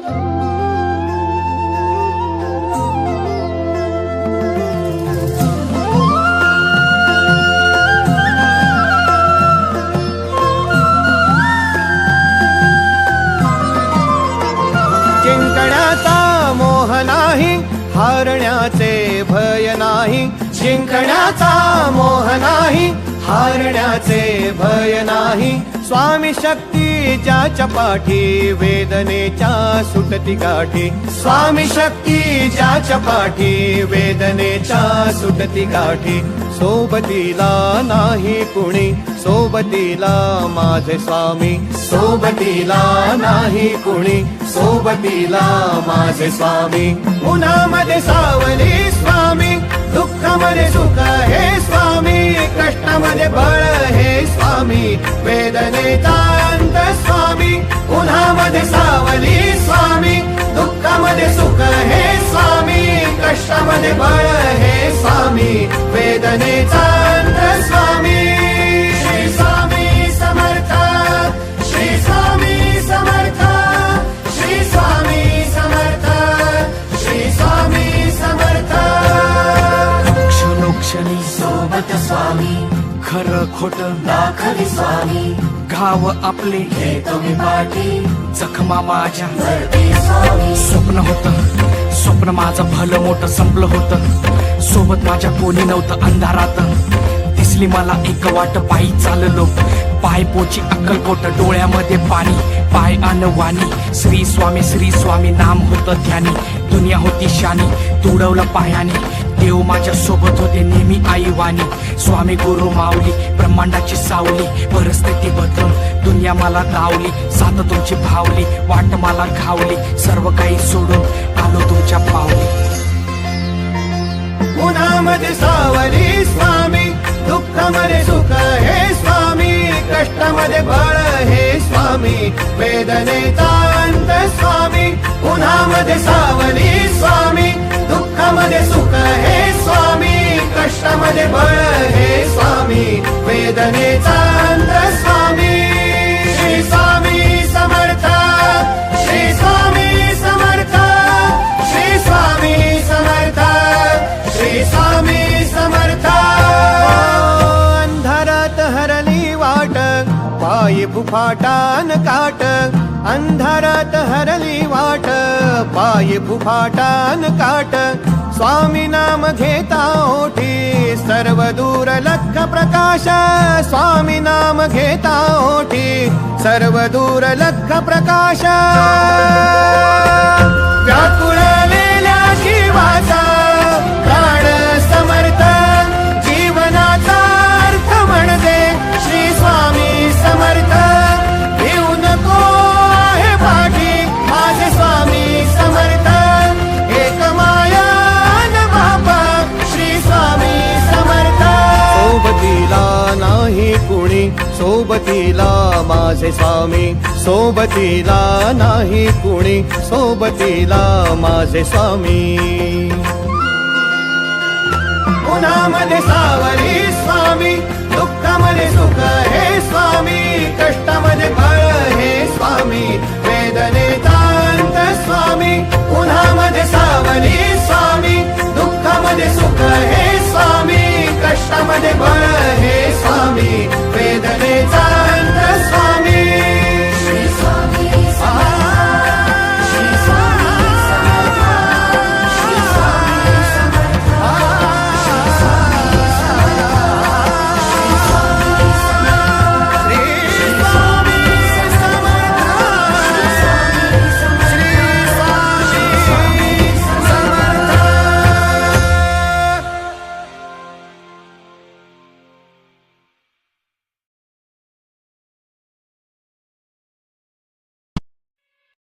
जिंकण्याचा मोह नाही, हारण्याचे भय नाही. जिंकण्याचा मोह नाही, हारण्याचे भय नाही. स्वामी शक्ती ज्याच्या पाठी, वेदनेच्या सुटती गाठी. स्वामी शक्ती ज्याच्या पाठी, वेदनेच्या सुटती गाठी. सोबतीला नाही कुणी, सोबतीला माझे स्वामी. सोबतीला नाही कुणी, सोबतीला माझे स्वामी. उन्हामध्ये सावली स्वामी, दुःखामध्ये सुख हे स्वामी. कष्टामध्ये बळ हे स्वामी, वेदनेचा अंत स्वामी. उन्हामध्ये सावली स्वामी, दुःखामध्ये सुख हे स्वामी. कष्टामध्ये बळ हे स्वामी, वेदनेचा अंत स्वामी. श्री स्वामी समर्थ, श्री स्वामी समर्थ, श्री स्वामी समर्थ, श्री स्वामी समर्थ. क्षणोक्षणी सोबत स्वामी, खरं खोट दाखवी स्वामी. घाव आपले हे तुम्ही पाठी, जखमा माझ्या स्वामी. स्वप्न होतं, स्वप्न माझं भलं मोठं संपलं होतं. सोबत माझ्या कोणी नव्हतं अंधारात. दिसली मला एक वाट, पायी चाललो पाय पोची अक्कलकोट. डोळ्यामध्ये पाणी, पाय अनवाणी. श्री स्वामी नाम होतं ध्यानी. दुनिया होती शानी, तुडवलं पायाने. देव माझ्या सोबत होते नेहमी आईवानी. स्वामी गुरु माऊली, ब्रह्मांडाची सावली. परिस्थिती बदलून दुनिया मला धावली. साथ तुमची भावली, वाट मला घावली. सर्व काही सोडून आलो तुमच्या पावली. उन्हामध्ये सावली स्वामी, दुःखामध्ये सुख हे स्वामी. कष्टामध्ये बळ हे स्वामी, वेदनेचा अंत स्वामी. उन्हामध्ये सावली स्वामी, दुःखामध्ये सुख हे स्वामी. कष्टामध्ये बळ हे स्वामी, वेदनेचा अंत स्वामी. श्री स्वामी समर्थ, श्री स्वामी समर्थ, श्री स्वामी समर्थ, श्री स्वामी समर्थ. अंधारात हरली वाट, पायी फुफाटान काट. अंधारात हरली वाट, पायी फुफाटान काट. स्वामी नाम घेता ओठी, सर्व दूर लख प्रकाश. स्वामी नाम घेता ओठी, सर्व दूर लख प्रकाश. व्याकुळलेल्या जीवाचा प्राण समर्थ, जीवनाचा अर्थ म्हणजे श्री स्वामी समर्थ. येऊ नको आहे पाठी, माझे स्वामी समर्थ. एक माया न बापा, श्री स्वामी समर्थ. सोबतीला नाही कुणी, सोबतीला माझे स्वामी. सोबतीला नाही कुणी, सोबतीला माझे स्वामी. उन्हामध्ये सावली स्वामी, दुःखामध्ये सुख हे स्वामी. कष्टामध्ये बळ हे स्वामी.